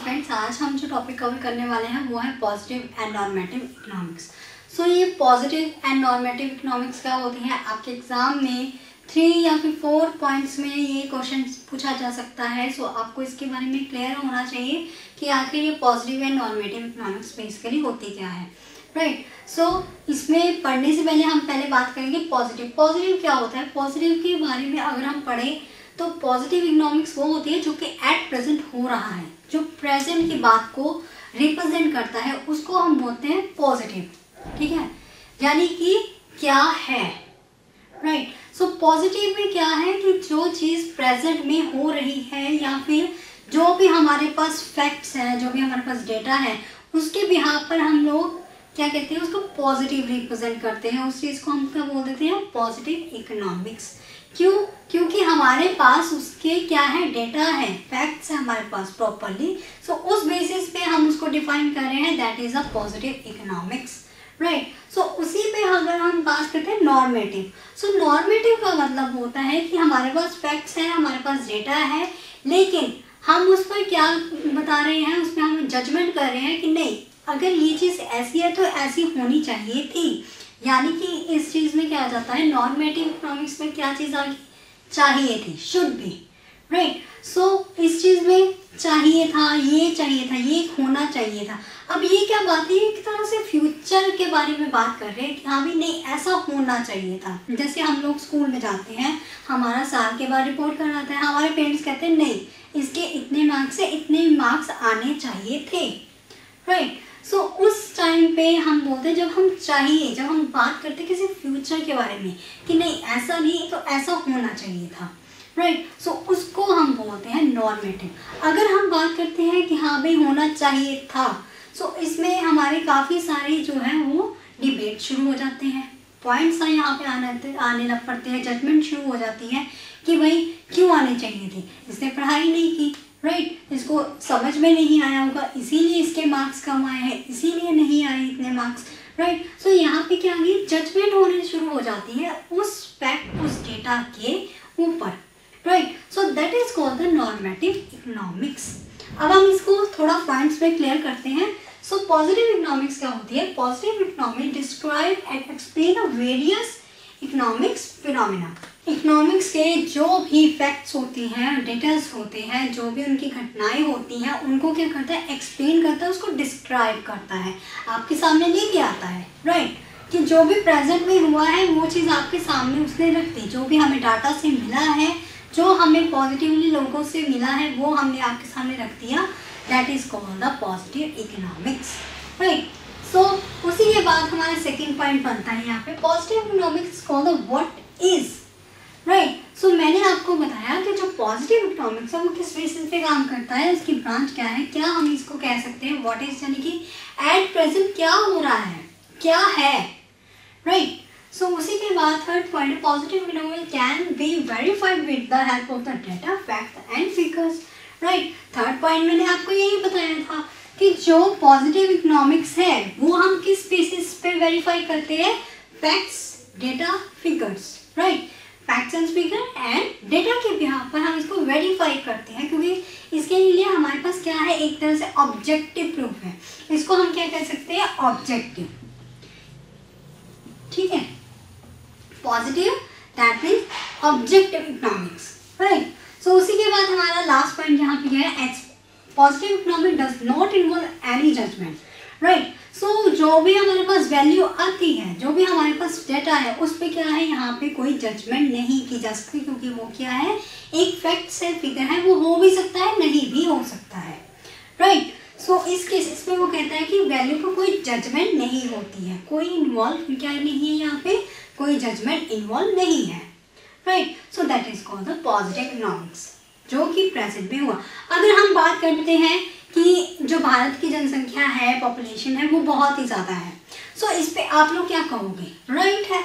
Friends, आज हम जो टॉपिक कवर करने वाले हैं वो है पॉजिटिव एंड नॉर्मेटिव इकोनॉमिक्स। सो ये पॉजिटिव एंड नॉर्मेटिव इकोनॉमिक्स क्या होती है, आपके एग्जाम में 3 या फिर 4 पॉइंट्स में ये क्वेश्चन पूछा जा सकता है। सो आपको इसके बारे में क्लियर होना चाहिए कि आखिर ये positive and normative economics basically होती क्या है, राइट। सो इसमें पढ़ने से पहले हम बात करेंगे पॉजिटिव क्या होता है। पॉजिटिव के बारे में अगर हम पढ़ें तो पॉजिटिव इकोनॉमिक्स वो होती है जो कि एट प्रेजेंट हो रहा है, जो प्रेजेंट की बात को रिप्रेजेंट करता है, उसको हम बोलते हैं पॉजिटिव, ठीक है। यानी कि क्या है, राइट। सो पॉजिटिव में क्या है कि जो चीज़ प्रेजेंट में हो रही है या फिर जो भी हमारे पास फैक्ट्स है, जो भी हमारे पास डेटा है, उसके बिहाफ पर हम लोग क्या कहते हैं, उसको पॉजिटिव रिप्रेजेंट करते हैं। उस चीज़ को हम क्या बोल देते हैं, पॉजिटिव इकोनॉमिक्स। क्यों? क्योंकि हमारे पास उसके क्या है, डेटा है, फैक्ट्स है हमारे पास प्रॉपरली। सो उस बेसिस पे हम उसको डिफाइन कर रहे हैं, that is a positive economics, right. So उसी पे अगर हम बात करते हैं नॉर्मेटिव, सो नॉर्मेटिव का मतलब होता है कि हमारे पास फैक्ट्स है, हमारे पास डेटा है, लेकिन हम उस पर क्या बता रहे हैं, उसमें हम जजमेंट कर रहे हैं कि नहीं, अगर ये चीज़ ऐसी है तो ऐसी होनी चाहिए थी। यानी कि इस चीज़ में क्या आ जाता है, नॉर्मेटिव इकोनॉमिक्स में क्या चीज़ आ गई, चाहिए थी, शुड बी, राइट। सो इस चीज़ में चाहिए था, ये होना चाहिए था। अब ये क्या बात है, एक तरह से फ्यूचर के बारे में बात कर रहे हैं कि हाँ भी नहीं, ऐसा होना चाहिए था। जैसे हम लोग स्कूल में जाते हैं, हमारा साल के बाद रिपोर्ट कराता है, हमारे पेरेंट्स कहते हैं नहीं, इसके इतने मार्क्स से इतने मार्क्स आने चाहिए थे, राइट। सो उस टाइम पे हम बोलते हैं, जब हम बात करते हैं किसी फ्यूचर के बारे में कि नहीं ऐसा नहीं तो ऐसा होना चाहिए था, राइट। सो उसको हम बोलते हैं नॉर्मेटिव। अगर हम बात करते हैं कि हाँ भाई होना चाहिए था, सो इसमें हमारे काफ़ी सारे जो है वो डिबेट शुरू हो जाते हैं, पॉइंट्स यहाँ पे आने लग पड़ते हैं, जजमेंट शुरू हो जाती है कि भाई क्यों आने चाहिए थे, इसने पढ़ाई नहीं की, राइट, इसको समझ में नहीं आया होगा, इसीलिए इसके मार्क्स कम आए हैं, इसीलिए नहीं आए इतने मार्क्स, राइट। सो यहाँ पे क्या आगे जजमेंट होने शुरू हो जाती है उस फैक्ट, उस डेटा के ऊपर, right. So that is called the normative economics. अब हम इसको थोड़ा पॉइंट्स में क्लियर करते हैं। सो पॉजिटिव इकोनॉमिक्स क्या होती है, positive economics describe and explain a various economics phenomena. Economics के जो भी फैक्ट्स होती हैं, डेटास होते हैं, जो भी उनकी घटनाएं होती हैं, उनको क्या करता है, एक्सप्लेन करता है, उसको डिस्क्राइब करता है, आपके सामने लेके आता है, राइट। कि जो भी प्रेजेंट में हुआ है वो चीज़ आपके सामने उसने रख दी, जो भी हमें डाटा से मिला है, जो हमें पॉजिटिवली लोगों से मिला है, वो हमने आपके सामने रख दिया, that is called the positive economics, right. So उसी के बाद हमारा सेकेंड पॉइंट बनता है यहाँ पे, positive economics called the what is, right. So मैंने आपको बताया कि जो पॉजिटिव इकोनॉमिक्स है वो किस बेसिस पे काम करता है, उसकी ब्रांच क्या है, क्या हम इसको कह सकते हैं, व्हाट इज, यानी कि एट प्रेजेंट क्या हो रहा है, क्या है, राइट। सो उसी के बाद third point, positive economics can be verified with the help of the data, fact and figures, right. Third point मैंने आपको यही बताया था कि जो पॉजिटिव इकोनॉमिक्स है वो हम किस बेसिस पे वेरीफाई करते हैं, facts, data, figures, right. Facts and figure and data के बिहाफ पर हम इसको वेरीफाई करते हैं, क्योंकि इसके लिए हमारे पास क्या है, एक तरह से ऑब्जेक्टिव प्रूफ है, इसको हम क्या कह सकते हैं, ऑब्जेक्टिव, ठीक है। Positive that means objective economics, right. So उसी के बाद हमारा लास्ट पॉइंट यहाँ पे क्या है, positive economics does not involve any judgement, right. So जो भी हमारे पास वैल्यू आती है, जो भी हमारे पास डेटा है, उस पे क्या है, यहाँ पे कोई जजमेंट नहीं की जा सकती, क्योंकि वो क्या है, एक फैक्ट है, फिगर है, वो हो भी सकता है, नहीं भी हो सकता है, राइट। सो इस केसेस में वो कहता है कि वैल्यू पर कोई जजमेंट नहीं होती है, कोई इन्वॉल्व क्या नहीं है, यहाँ पे कोई जजमेंट इन्वॉल्व नहीं है, right. So that is called the positive economics, जो कि प्रेजेंट में हुआ। अगर हम बात करते हैं कि जो भारत की जनसंख्या है, पॉपुलेशन है, वो बहुत ही ज़्यादा है, सो इस पे आप लोग क्या कहोगे, राइट है,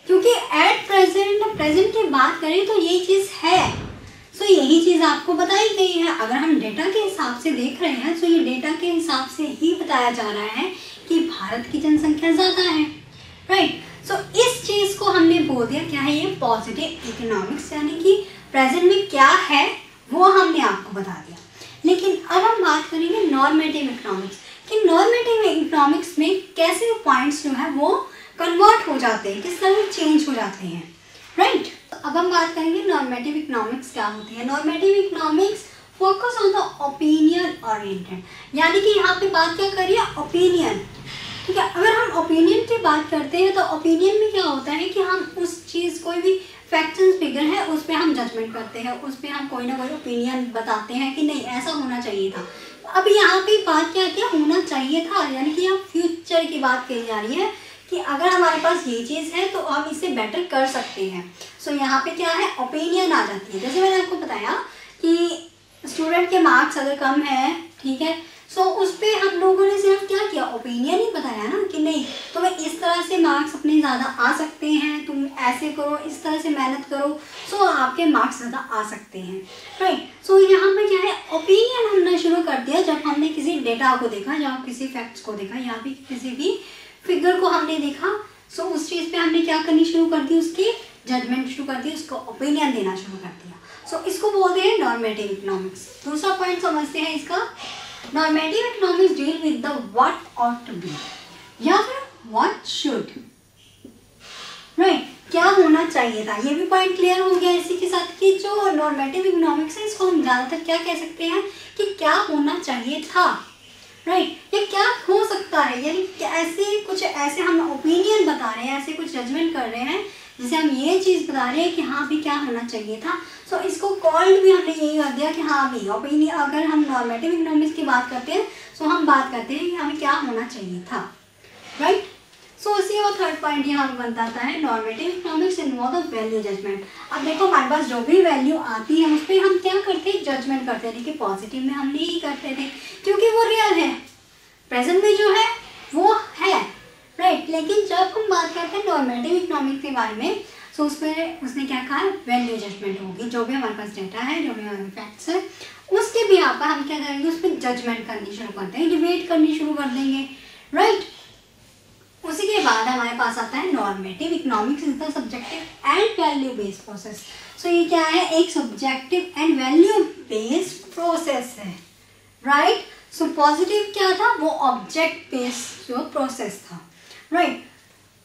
क्योंकि एट प्रेजेंट की बात करें तो ये चीज़ है। सो यही चीज़ आपको बताई गई है। अगर हम डेटा के हिसाब से देख रहे हैं, तो ये डेटा के हिसाब से ही बताया जा रहा है कि भारत की जनसंख्या ज़्यादा है, राइट। सो इस चीज़ को हमने बोल दिया क्या है, ये पॉजिटिव इकोनॉमिक्स, यानी कि प्रेजेंट में क्या है वो हमने आपको बता दिया। लेकिन अब हम बात नॉर्मेटिव इकोनॉमिक्स, कि नॉर्मेटिव इकोनॉमिक्स में कैसे पॉइंट्स जो है वो कन्वर्ट हो जाते हैं, किस तरह चेंज हो जाते हैं, राइट। अब हम बात करेंगे नॉर्मेटिव इकोनॉमिक्स क्या होती है। Normative economics focus on the opinion oriented, यानी कि यहाँ पे बात क्या करिए, ओपिनियन, ठीक है। अगर हम ओपिनियन की बात करते हैं तो ओपिनियन में क्या होता है कि हम उस चीज़, कोई भी फैक्ट्स फिगर है उस पर हम जजमेंट करते हैं, उस पर हम कोई ना कोई ओपिनियन बताते हैं कि नहीं ऐसा होना चाहिए था। अब यहाँ पे बात क्या है, होना चाहिए था, यानी कि यहाँ फ्यूचर की बात कही जा रही है कि अगर हमारे पास ये चीज़ है तो हम इसे बेटर कर सकते हैं। सो यहाँ पे क्या है, ओपिनियन आ जाती है। जैसे मैंने आपको बताया कि स्टूडेंट के मार्क्स अगर कम है, ठीक है, सो उस पर हम लोगों ने सिर्फ क्या किया, ओपिनियन ही बताया ना कि नहीं तुम्हें इस तरह से मार्क्स अपने ज़्यादा आ सकते हैं, तुम ऐसे करो, इस तरह से मेहनत करो, सो आपके मार्क्स ज़्यादा आ सकते हैं, राइट। सो यहाँ पे क्या है, ओपिनियन हमने शुरू कर दिया जब हमने किसी डेटा को देखा या किसी फैक्ट्स को देखा या फिर किसी भी फिगर को हमने देखा। सो उस चीज़ पे हमने क्या करनी शुरू कर दी, उसकी जजमेंट शुरू कर दी, उसको ओपिनियन देना शुरू कर दिया। सो इसको बोलते हैं नॉर्मेटिव इकोनॉमिक्स। दूसरा पॉइंट समझते हैं इसका, normative economics deal with the what ought to be या फिर व्हाट शुड, राइट, क्या होना चाहिए था। ये भी पॉइंट क्लियर हो गया इसी के साथ कि जो नॉर्मेटिव इकोनॉमिक्स है इसको हम ज़्यादातर क्या कह सकते हैं कि क्या होना चाहिए था, राइट, ये क्या हो सकता है, यानी ऐसे कुछ ऐसे हम ओपिनियन बता रहे हैं, ऐसे कुछ जजमेंट कर रहे हैं जिसे हम ये चीज़ बता रहे हैं कि हाँ भी क्या होना चाहिए था। सो इसको कॉल्ड भी हमने यही कर दिया कि हाँ भी ओपिनियन। अगर हम नॉर्मेटिव इकोनॉमिक्स की बात करते हैं सो हम बात करते हैं कि हमें क्या होना चाहिए था, राइट। सो इसी और थर्ड पॉइंट यहाँ बताता है, normative economics involve the value judgement. अब देखो हमारे पास जो भी वैल्यू आती है उस पर हम क्या करते हैं, जजमेंट करते हैं। देखिए पॉजिटिव में हम नहीं करते थे क्योंकि वो रियल है, प्रेजेंट में जो है वो है, राइट। लेकिन जब हम बात करते हैं नॉर्मेटिव इकोनॉमिक्स के बारे में, सो उस पर उसने क्या कहा, वैल्यू जजमेंट होगी। जो भी हमारे पास डेटा है, जो भी हमारे फैक्ट्स है, उसके भी यहाँ पर हम क्या करेंगे, उस पर जजमेंट करनी शुरू करते हैं, डिबेट करनी शुरू कर देंगे, राइट। उसी के बाद हमारे पास आता है normative economics is the subjective and value based process. So ये क्या है, एक subjective and value based process है, राइट। सो पॉजिटिव क्या था, वो ऑब्जेक्ट बेस्ड जो प्रोसेस था, राइट।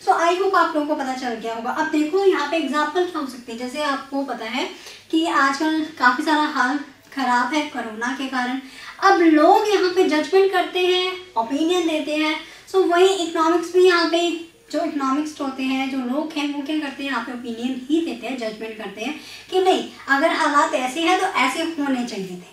सो आई होप आप लोगों को पता चल गया होगा। अब देखो यहाँ पे एग्जाम्पल क्या हो सकती है, जैसे आपको पता है कि आजकल काफ़ी सारा हाल खराब है कोरोना के कारण। अब लोग यहाँ पे जजमेंट करते हैं, ओपिनियन देते हैं। सो वही इकोनॉमिक्स भी यहाँ पे जो इकोनॉमिक्स होते हैं, जो लोग हैं, वो क्या करते हैं, यहाँ पे ओपिनियन ही देते हैं, जजमेंट करते हैं कि नहीं अगर हालात ऐसे हैं तो ऐसे होने चाहिए थे,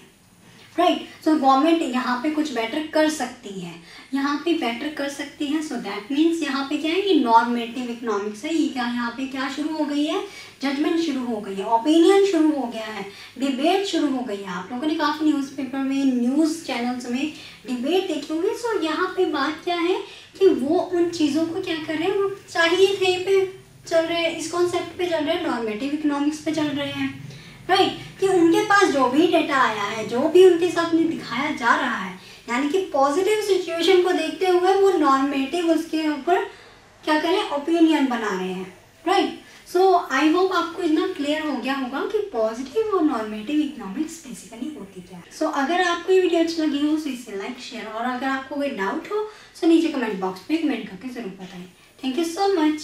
राइट। सो गवर्नमेंट यहाँ पे कुछ बेटर कर सकती है, यहाँ पे बेटर कर सकती है। सो दैट मीन्स यहाँ पे क्या है, ये नॉर्मेटिव इकोनॉमिक्स है। ये क्या यहाँ पे क्या शुरू हो गई है, जजमेंट शुरू हो गई है, ओपिनियन शुरू हो गया है, डिबेट शुरू हो गई है। आप लोगों ने काफ़ी न्यूज़पेपर में, न्यूज़ चैनल्स में डिबेट देखी होगी। सो यहाँ पे बात क्या है कि वो उन चीज़ों को क्या कर रहे हैं, वो चाहिए थे पे चल रहे हैं, इस कॉन्सेप्ट पे चल रहे हैं, नॉर्मेटिव इकोनॉमिक्स पे चल रहे हैं, राइट। कि उनके पास जो भी डेटा आया है, जो भी उनके साथ में दिखाया जा रहा है, यानी कि पॉजिटिव सिचुएशन को देखते हुए वो नॉर्मेटिव उसके ऊपर क्या करें, ओपिनियन बना रहे हैं, राइट। सो आई होप आपको इतना क्लियर हो गया होगा कि पॉजिटिव और नॉर्मेटिव इकोनॉमिक्स बेसिकली होती क्या है। सो अगर आपको ये वीडियो अच्छी लगी हो तो इसे लाइक, शेयर, और अगर आपको कोई डाउट हो तो नीचे कमेंट बॉक्स पे कमेंट करके ज़रूर बताएं। Thank you so much.